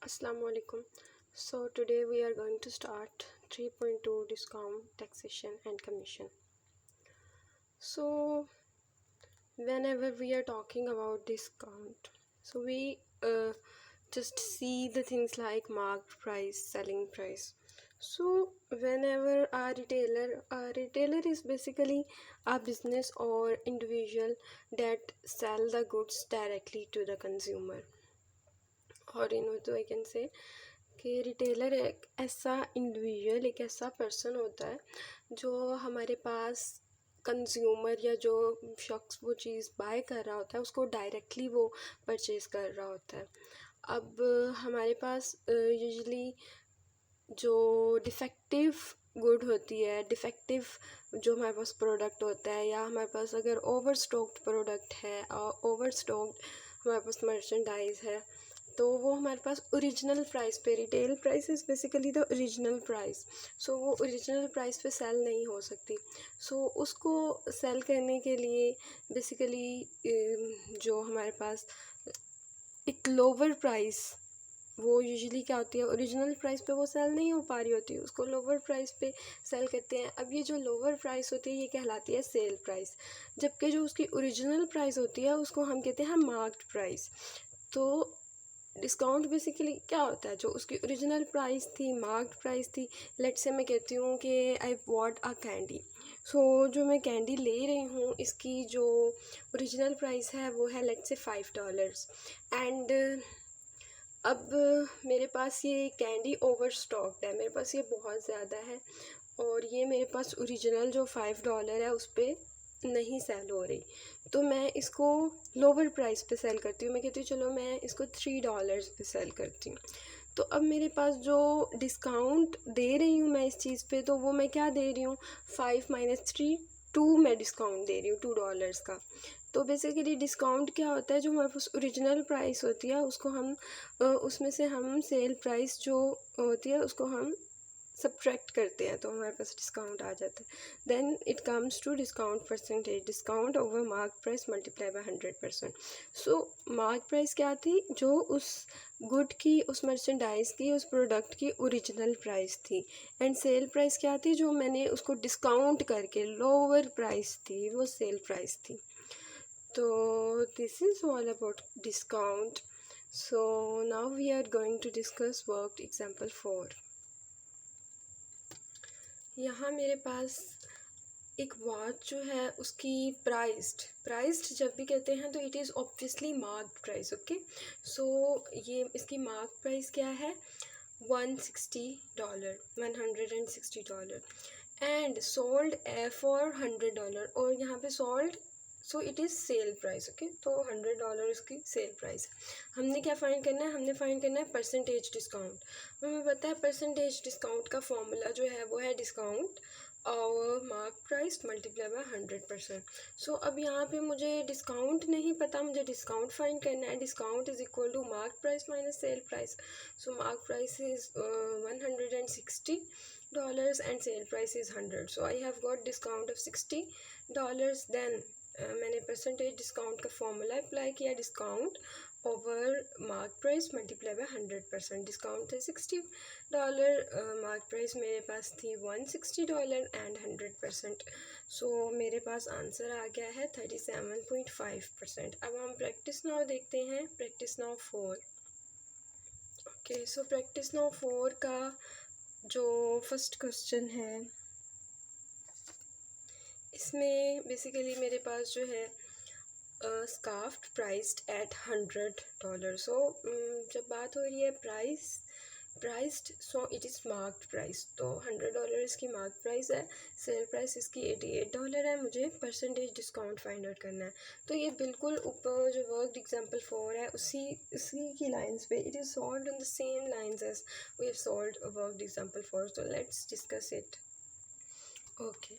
Assalamualaikum. So today we are going to start 3.2 discount, taxation and commission. So whenever we are talking about discount, so we just see the things like marked price, selling price. So whenever a retailer is basically a business or individual that sell the goods directly to the consumer, or in Urdu I can say कि retailer एक ऐसा individual, एक ऐसा person होता है जो हमारे पास consumer या जो शख्स वो चीज़ बाय कर रहा होता है उसको डायरेक्टली वो परचेज़ कर रहा होता है। अब हमारे पास यूजुअली जो डिफेक्टिव गुड होती है, डिफेक्टिव जो हमारे पास प्रोडक्ट होता है, या हमारे पास अगर ओवर स्टॉक्ड प्रोडक्ट है और ओवर स्टॉक्ड हमारे पास मर्चेंडाइज है, तो वो हमारे पास ओरिजिनल प्राइस पे, retail price is basically the original price, so वो ओरिजिनल प्राइस पे सेल नहीं हो सकती। सो उसको सेल करने के लिए बेसिकली जो हमारे पास एक लोअर प्राइस, वो यूजुअली क्या होती है, ओरिजिनल प्राइस पे वो सेल नहीं हो पा रही होती, उसको लोअर प्राइस पे सेल करते हैं। अब ये जो लोअर प्राइस होती है ये कहलाती है सेल प्राइस, जबकि जो उसकी ओरिजिनल प्राइस होती है उसको हम कहते हैं मार्क्ड प्राइस। तो डिस्काउंट बेसिकली क्या होता है, जो उसकी ओरिजिनल प्राइस थी, मार्क्ड प्राइस थी। लेट्स से मैं कहती हूँ कि आई वॉट अ कैंडी, सो जो मैं कैंडी ले रही हूँ इसकी जो ओरिजिनल प्राइस है वो है लेट्स से $5 एंड अब मेरे पास ये कैंडी ओवर स्टॉक्ड है, मेरे पास ये बहुत ज़्यादा है और ये मेरे पास ओरिजिनल जो $5 है उस पर नहीं सेल हो रही, तो मैं इसको लोअर प्राइस पे सेल करती हूँ। मैं कहती हूँ चलो मैं इसको $3 पे सेल करती हूँ। तो अब मेरे पास जो डिस्काउंट दे रही हूँ मैं इस चीज़ पे, तो वो मैं क्या दे रही हूँ, 5 - 3 2 मैं डिस्काउंट दे रही हूँ, $2 का। तो बेसिकली डिस्काउंट क्या होता है, जो हमारे पास ओरिजिनल प्राइस होती है उसको हम उसमें से हम सेल प्राइस जो होती है उसको हम सब्ट्रैक्ट करते हैं, तो हमारे पास डिस्काउंट आ जाता है। Then it comes to discount percentage, discount over mark price multiply by 100%। So mark price क्या थी, जो उस गुड की, उस मर्चेंडाइज की, उस प्रोडक्ट की ओरिजिनल प्राइस थी, एंड सेल प्राइस क्या थी, जो मैंने उसको डिस्काउंट करके लोअर प्राइस थी, वो सेल प्राइस थी। तो this is all about discount. So now we are going to discuss work example 4। यहाँ मेरे पास एक वॉच जो है उसकी प्राइस्ड जब भी कहते हैं तो it is obviously marked price, okay. So ये इसकी मार्क प्राइस क्या है, $160 एंड सोल्ड फॉर $100, और यहाँ पे sold, so it is sale price, okay. तो $100 इसकी सेल प्राइस है। हमने क्या फाइंड करना है, हमने फाइंड करना है परसेंटेज डिस्काउंट। हमें पता है परसेंटेज डिस्काउंट का फॉर्मूला जो है वो है डिस्काउंट और मार्क प्राइस मल्टीप्लाई बाय 100%। सो अब यहाँ पे मुझे डिस्काउंट नहीं पता, मुझे डिस्काउंट फाइंड करना है। Discount is equal to mark price minus sale price. So mark price is $160 and sale price is 100, so I have got discount of $60। then मैंने परसेंटेज डिस्काउंट का फॉर्मूला अप्लाई किया, discount over mark price multiply by 100%। Discount थे $60, mark price मेरे पास थी $160 and 100%। सो मेरे पास answer आ गया है 37.5%। अब हम प्रैक्टिस नाउ देखते हैं, practice now 4। Okay, so practice now 4 का जो फर्स्ट क्वेश्चन है, इसमें बेसिकली मेरे पास जो है स्कार्फ प्राइस्ड एट $100। सो जब बात हो रही है priced, so it is marked price, तो $100 इसकी मार्क प्राइस है, सेल प्राइस इसकी $88 है। मुझे परसेंटेज डिस्काउंट फाइंड आउट करना है। तो ये बिल्कुल ऊपर जो वर्कड एग्जांपल 4 है उसी की लाइंस पे, it is solved on the same lines as we have solved worked example 4। So let's discuss it. Okay,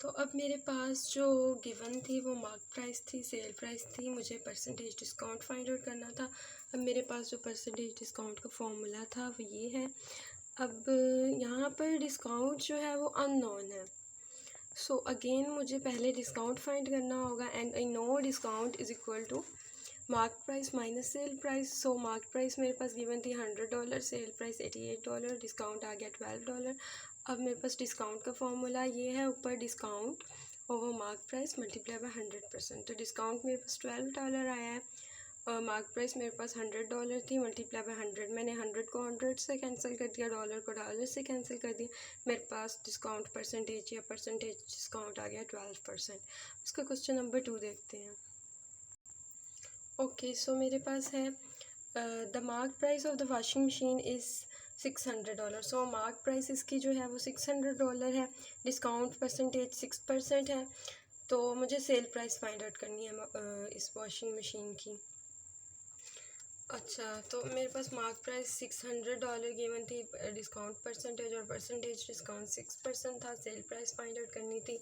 तो अब मेरे पास जो गिवन थी वो मार्क प्राइस थी, सेल प्राइस थी, मुझे परसेंटेज डिस्काउंट फाइंड आउट करना था। अब मेरे पास जो परसेंटेज डिस्काउंट का फॉर्मूला था वो ये है। अब यहाँ पर डिस्काउंट जो है वो अननोन है, सो अगेन मुझे पहले डिस्काउंट फाइंड करना होगा, and I know discount is equal to mark price minus sale price. So mark price मेरे पास गिवन थी $100, सेल प्राइस $88, डिस्काउंट आ गया $12। अब मेरे पास डिस्काउंट का फॉर्मूला ये है, ऊपर discount over mark price multiply by 100%। तो डिस्काउंट मेरे पास $12 आया है, मार्क प्राइस मेरे पास $100 थी, मल्टीप्लाई बाय 100। मैंने 100 को 100 से कैंसिल कर दिया, डॉलर को डॉलर से कैंसिल कर दिया, मेरे पास डिस्काउंट परसेंटेज या परसेंटेज डिस्काउंट आ गया 12%। उसका क्वेश्चन नंबर 2 देखते हैं। ओके, सो मेरे पास है the mark price of the washing machine is $600। So mark price इसकी जो है वो $600 है, डिस्काउंट परसेंटेज 6% है। तो मुझे सेल प्राइस फाइंड आउट करनी है इस वॉशिंग मशीन की। अच्छा, तो मेरे पास मार्क प्राइस $600 गिवन थी, डिस्काउंट परसेंटेज और परसेंटेज डिस्काउंट 6% था, सेल प्राइस फाइंड आउट करनी थी।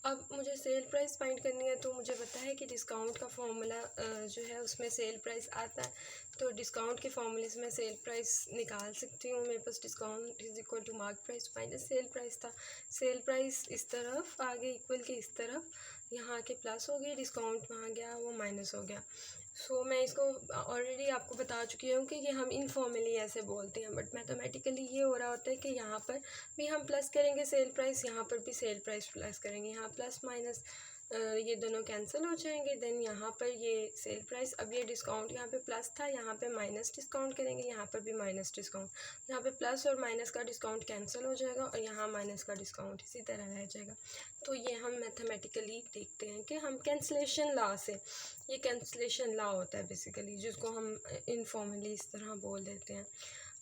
अब मुझे सेल प्राइस फाइंड करनी है, तो मुझे पता है कि डिस्काउंट का फॉर्मूला जो है उसमें सेल प्राइस आता है, तो डिस्काउंट के फॉर्मूले से मैं सेल प्राइस निकाल सकती हूँ। मेरे पास discount is equal to mark price minus sale price था। सेल प्राइस इस तरफ आगे इक्वल के इस तरफ, यहाँ के प्लस हो गई, डिस्काउंट वहाँ गया वो माइनस हो गया। सो मैं इसको ऑलरेडी आपको बता चुकी हूँ कि ये हम इनफॉर्मली ऐसे बोलते हैं, बट मैथमेटिकली ये हो रहा होता है कि यहाँ पर भी हम प्लस करेंगे सेल प्राइस, यहाँ पर भी सेल प्राइस प्लस करेंगे, यहाँ प्लस माइनस ये दोनों कैंसिल हो जाएंगे। देन यहाँ पर ये सेल प्राइस, अब ये डिस्काउंट यहाँ पे प्लस था, यहाँ पे माइनस डिस्काउंट करेंगे, यहाँ पर भी माइनस डिस्काउंट, यहाँ पे प्लस और माइनस का डिस्काउंट कैंसिल हो जाएगा और यहाँ माइनस का डिस्काउंट इसी तरह रह जाएगा। तो ये हम मैथमेटिकली देखते हैं कि हम कैंसलेशन लॉ से, ये कैंसलेशन लॉ होता है बेसिकली, जिसको हम इनफॉर्मली इस तरह बोल देते हैं।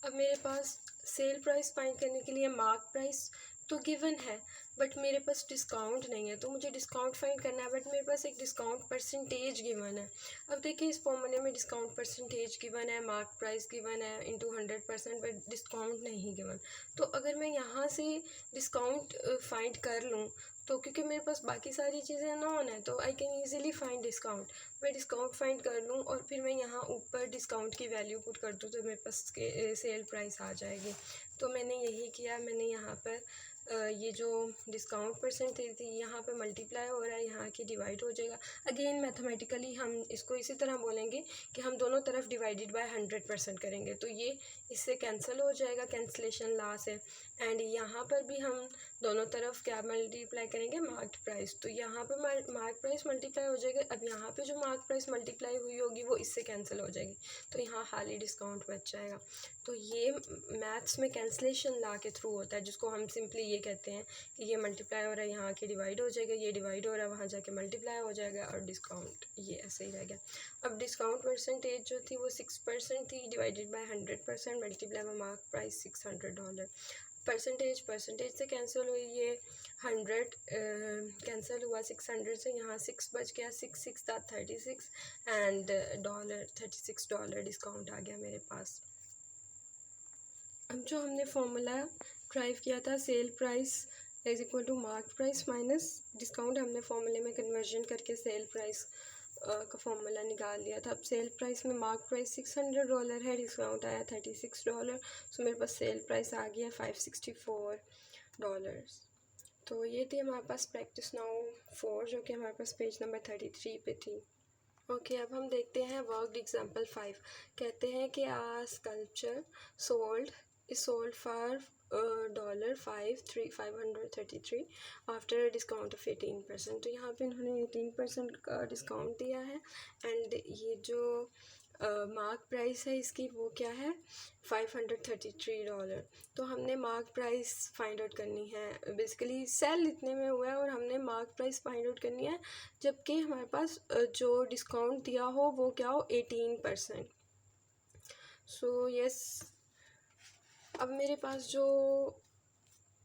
अब मेरे पास सेल प्राइस फाइंड करने के लिए मार्क प्राइस तो गिवन है, बट मेरे पास डिस्काउंट नहीं है, तो मुझे डिस्काउंट फाइंड करना है, बट मेरे पास एक डिस्काउंट परसेंटेज गिवन है। अब देखिए इस फॉर्मूले में डिस्काउंट परसेंटेज गिवन है, मार्क प्राइस गिवन है इंटू 100%, बट डिस्काउंट नहीं गिवन। तो अगर मैं यहाँ से डिस्काउंट फाइंड कर लूँ, तो क्योंकि मेरे पास बाकी सारी चीज़ें नॉन है, तो I can easily find discount. मैं डिस्काउंट फाइंड कर लूँ और फिर मैं यहाँ ऊपर डिस्काउंट की वैल्यू पुट कर दूँ, तो मेरे पास सेल प्राइस आ जाएगी। तो मैंने यही किया, मैंने यहाँ पर ये जो डिस्काउंट परसेंटेज थी यहाँ पे मल्टीप्लाई हो रहा है, यहाँ की डिवाइड हो जाएगा। अगेन मैथमेटिकली हम इसको इसी तरह बोलेंगे कि हम दोनों तरफ डिवाइडेड बाय 100% करेंगे, तो ये इससे कैंसिल हो जाएगा कैंसलेशन लॉ से। एंड यहाँ पर भी हम दोनों तरफ क्या मल्टीप्लाई करेंगे, मार्क प्राइस, तो यहाँ पर मार्क प्राइस मल्टीप्लाई हो जाएगा। अब यहाँ पे जो मार्क प्राइस मल्टीप्लाई हुई होगी वो इससे कैंसिल हो जाएगी, तो यहाँ खाली डिस्काउंट बच जाएगा। तो ये मैथ्स में कैंसलेशन लॉ के थ्रू होता है, जिसको हम सिंपली ये कहते हैं कि ये मल्टीप्लाई हो रहा है, यहाँ की डिवाइड हो जाएगा, ये डिवाइड हो रहा है, वहाँ जाके मल्टीप्लाई हो जाएगा, और डिस्काउंट ये ऐसे ही रह गया। अब डिस्काउंट परसेंटेज जो थी वो 6% थी, divided by 100%, multiply by mark price $600। Percentage से कैंसिल हुई, ये 100 कैंसिल हुआ 600 से, यहाँ 6 बच गया, 6 था 36 एंड $36 डिस्काउंट आ गया मेरे पास। अब जो हमने फॉर्मूला ड्राइव किया था, sale price is equal to mark price minus discount, हमने फॉर्मूले में कन्वर्जन करके सेल प्राइस का फॉर्मूला निकाल लिया था। अब सेल प्राइस में मार्क प्राइस $600 है, डिस्काउंट आया $36, सो मेरे पास सेल प्राइस आ गया $564। तो ये थी हमारे पास प्रैक्टिस नाउ 4, जो कि हमारे पास पेज नंबर 33 पे थी। ओके, अब हम देखते हैं वर्कड एग्जाम्पल 5। कहते हैं कि a sculpture sold for $533 after discount of 18%। तो यहाँ पे इन्होंने 18% का डिस्काउंट दिया है, एंड ये जो मार्क प्राइस है इसकी वो क्या है, $533। तो हमने मार्क प्राइस फाइंड आउट करनी है, बेसिकली सेल इतने में हुआ है और हमने मार्क प्राइस फाइंड आउट करनी है, जबकि हमारे पास जो डिस्काउंट दिया हो वो क्या हो, 18%। सो यस, अब मेरे पास जो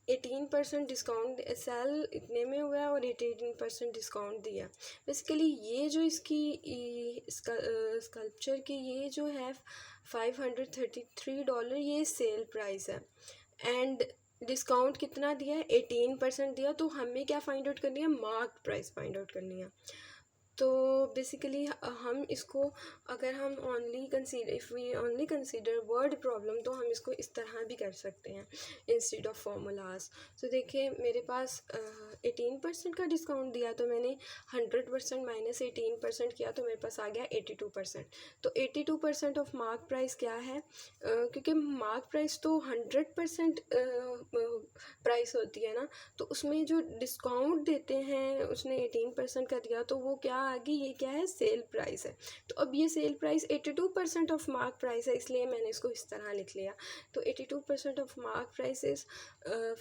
18% डिस्काउंट सेल इतने में हुआ है और 18% डिस्काउंट दिया, बेसिकली ये जो इसकी स्कल्पचर की ये जो है $533, ये सेल प्राइस है, एंड डिस्काउंट कितना दिया है, 18% दिया। तो हमें क्या फाइंड आउट करनी है, मार्क प्राइस फाइंड आउट करनी है। तो बेसिकली हम इसको अगर हम if we only consider word problem तो हम इसको इस तरह भी कर सकते हैं इंस्टेड ऑफ फॉर्मूलाज। तो देखिए मेरे पास 18% का डिस्काउंट दिया तो मैंने 100% माइनस 18% किया तो मेरे पास आ गया 82%। तो 82% ऑफ मार्क प्राइस क्या है, क्योंकि मार्क प्राइस तो 100% प्राइस होती है ना, तो उसमें जो डिस्काउंट देते हैं उसने 18% का दिया तो वो क्या आ गई, ये क्या है, सेल प्राइस है। तो अब ये sale price 82% of mark price है, इसलिए मैंने इसको इस तरह लिख लिया। तो 82% ऑफ मार्क प्राइस इज़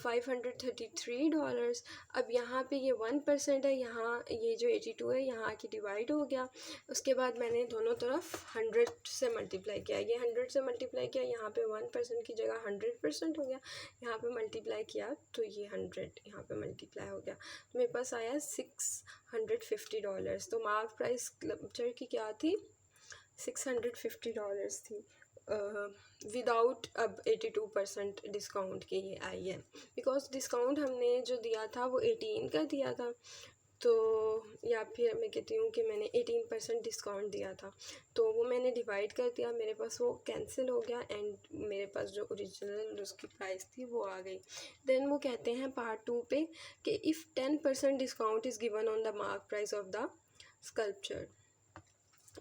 $533। अब यहाँ पे ये 1% है, यहाँ ये जो 82 है यहाँ आके डिवाइड हो गया। उसके बाद मैंने दोनों तरफ 100 से मल्टीप्लाई किया, ये 100 से मल्टीप्लाई किया, यहाँ पे 1% की जगह 100% हो गया, यहाँ पे मल्टीप्लाई किया तो ये 100 यहाँ पे मल्टीप्लाई हो गया, तो मेरे पास आया $650। तो मार्क प्राइस स्कल्पचर की क्या थी, $650 थी, विदाउट अब 82% डिस्काउंट के ये आई है, बिकॉज डिस्काउंट हमने जो दिया था वो 18 का दिया था। तो या फिर मैं कहती हूँ कि मैंने 18% डिस्काउंट दिया था, तो वो मैंने डिवाइड कर दिया, मेरे पास वो कैंसिल हो गया एंड मेरे पास जो ओरिजिनल उसकी प्राइस थी वो आ गई। देन वो कहते हैं पार्ट 2 पे कि if 10% discount is given on the mark price of the sculpture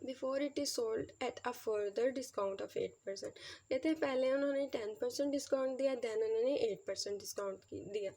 before it is sold at a further discount of 8%। कहते हैं पहले उन्होंने 10% डिस्काउंट दिया, देन उन्होंने 8% डिस्काउंट दिया।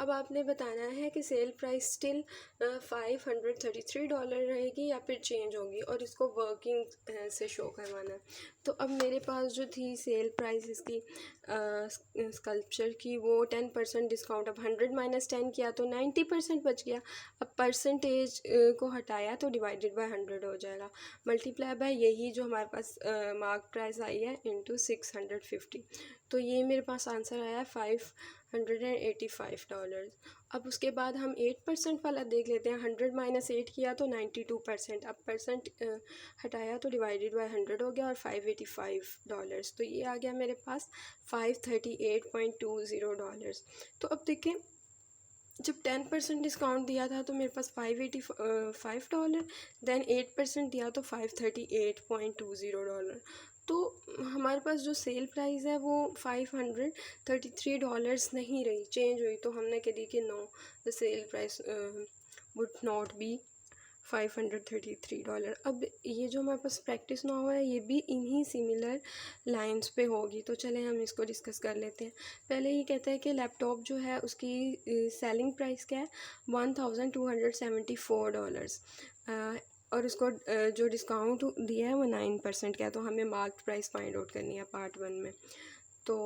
अब आपने बताना है कि सेल प्राइस स्टिल $533 रहेगी या फिर चेंज होगी, और इसको वर्किंग से शो करवाना है। तो अब मेरे पास जो थी सेल प्राइस इसकी स्कल्पचर की वो 10% डिस्काउंट, अब 100 माइनस 10 किया तो 90% बच गया। अब परसेंटेज को हटाया तो डिवाइडेड बाय 100 हो जाएगा, मल्टीप्लाई बाय यही जो हमारे पास मार्क प्राइस आई है इंटू 650। तो ये मेरे पास आंसर आया $585। अब उसके बाद हम 8% वाला देख लेते हैं, 100 माइनस 8 किया तो 92%, अब परसेंट हटाया तो डिवाइडेड बाय 100 हो गया और $585। तो ये आ गया मेरे पास $538.20। तो अब देखें जब 10% डिस्काउंट दिया था तो मेरे पास $585, देन 8% दिया तो $538.20। तो हमारे पास जो सेल प्राइस है वो $533 नहीं रही, चेंज हुई। तो हमने कह दी कि no, the sale price would not be $533। अब ये जो हमारे पास प्रैक्टिस ना हुआ है ये भी इन्हीं सिमिलर लाइंस पे होगी, तो चलें हम इसको डिस्कस कर लेते हैं। पहले ये कहता है कि लैपटॉप जो है उसकी सेलिंग प्राइस क्या है, $1274, और उसको जो डिस्काउंट दिया है वो 9% का है। तो हमें मार्क प्राइस फाइंड आउट करनी है पार्ट 1 में, तो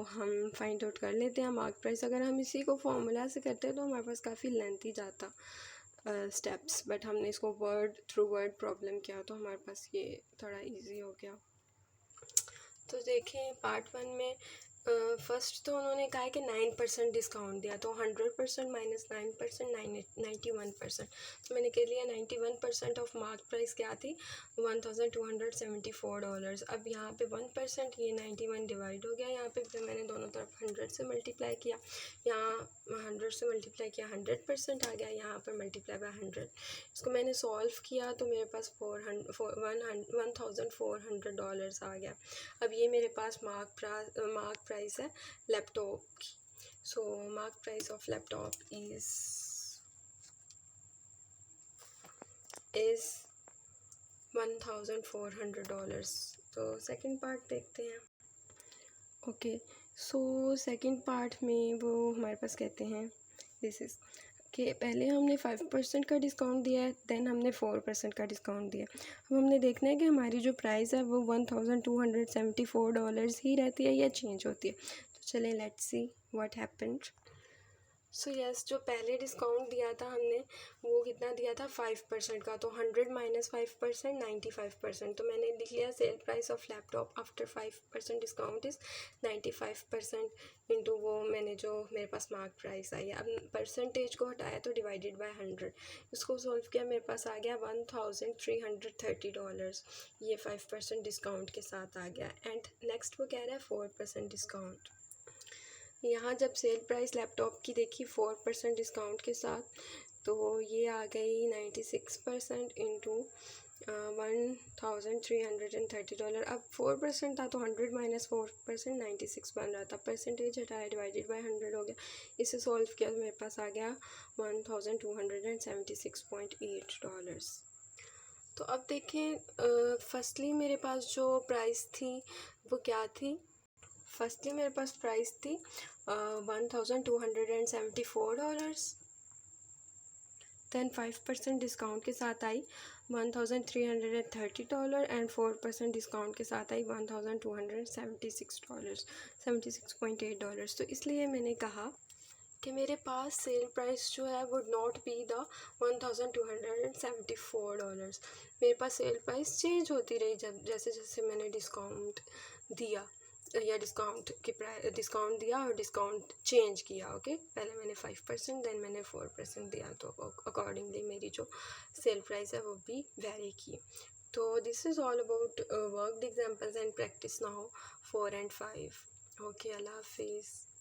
हम फाइंड आउट कर लेते हैं मार्क प्राइस। अगर हम इसी को फॉर्मूला से करते हैं तो हमारे पास काफ़ी लेंथी जाता स्टेप्स, बट हमने इसको वर्ड थ्रू वर्ड प्रॉब्लम किया तो हमारे पास ये थोड़ा इजी हो गया। तो देखें पार्ट 1 में फर्स्ट तो उन्होंने कहा है कि 9% डिस्काउंट दिया, तो 100% माइनस 9% 91%। तो मैंने कह लिया 91% ऑफ मार्क प्राइस क्या थी, $1274। अब यहाँ पे 1%, ये 91 डिवाइड हो गया, यहाँ पे फिर मैंने दोनों तरफ 100 से मल्टीप्लाई किया, यहाँ 100 से मल्टीप्लाई किया 100% आ गया, यहाँ पर मल्टीप्लाई बाय 100। इसको मैंने सॉल्व किया तो मेरे पास $1400 आ गया। अब ये मेरे पास मार्क प्राइस है लैपटॉप की। So mark price of laptop is $1400। तो सेकंड पार्ट देखते हैं। ओके, सो सेकंड पार्ट में वो हमारे पास कहते हैं दिस इज़ कि पहले हमने 5% का डिस्काउंट दिया है, देन हमने 4% का डिस्काउंट दिया। अब हमने देखना है कि हमारी जो प्राइस है वो $1274 ही रहती है या चेंज होती है। तो चलें let's see what happened. So yes, जो पहले डिस्काउंट दिया था हमने वो कितना दिया था 5% का, तो 100 माइनस 5% 95%। तो मैंने लिख लिया sale price of laptop after 5% discount is 95% into वो मैंने जो मेरे पास मार्क प्राइस आई है। अब परसेंटेज को हटाया तो डिवाइडेड बाय 100, इसको सॉल्व किया मेरे पास आ गया $1330। ये 5% डिस्काउंट के साथ आ गया। एंड नेक्स्ट वो कह रहा है 4% डिस्काउंट। यहाँ जब सेल प्राइस लैपटॉप की देखी 4% डिस्काउंट के साथ तो ये आ गई 96% इंटू $1,330। अब 4% था तो 100 माइनस 4% 96 बन रहा था, परसेंटेज हटाया डिवाइडेड बाय 100 हो गया। इसे सॉल्व किया तो मेरे पास आ गया $1,276.8। तो अब देखें, फर्स्टली मेरे पास जो प्राइस थी वो क्या थी। फर्स्टली मेरे पास प्राइस थी $1,274। देन 5% डिस्काउंट के साथ आई $1,330 एंड 4% डिस्काउंट के साथ आई $1,276, $76.8। तो इसलिए मैंने कहा कि मेरे पास सेल प्राइस जो है वुड नॉट बी द $1,274। मेरे पास सेल प्राइस चेंज होती रही जब जैसे जैसे मैंने डिस्काउंट दिया या डिस्काउंट दिया और डिस्काउंट चेंज किया। ओके, पहले मैंने 5% देन मैंने 4% दिया, तो अकॉर्डिंगली मेरी जो सेल प्राइस है वो भी वेरी की। तो this is all about worked examples and practice now 4 and 5। Okay, Allah हाफिज़।